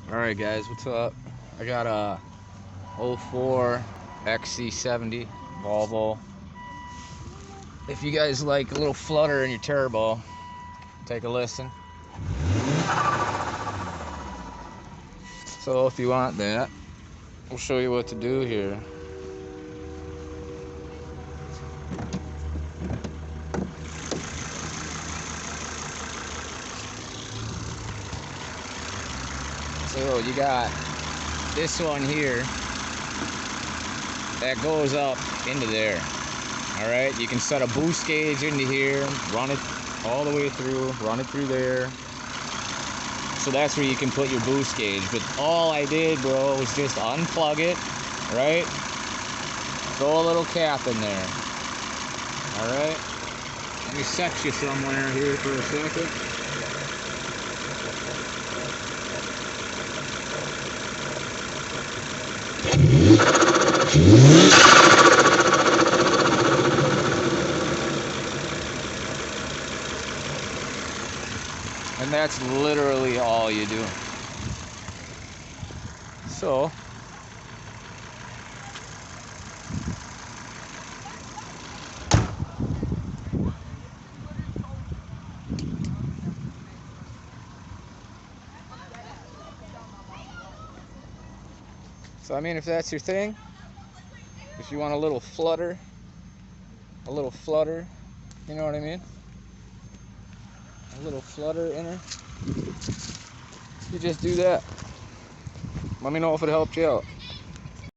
Alright guys, what's up? I got a '04 XC70 Volvo. If you guys like a little flutter in your turbo, take a listen. So if you want that, we'll show you what to do here. So you got this one here that goes up into there. Alright, you can set a boost gauge into here, run it all the way through, run it through there. So that's where you can put your boost gauge. But all I did, bro, was just unplug it, right? Throw a little cap in there. Alright? Let me set you somewhere here for a second. And that's literally all you do. So I mean, if that's your thing, if you want a little flutter, you know what I mean? A little flutter in her, you just do that. Let me know if it helped you out.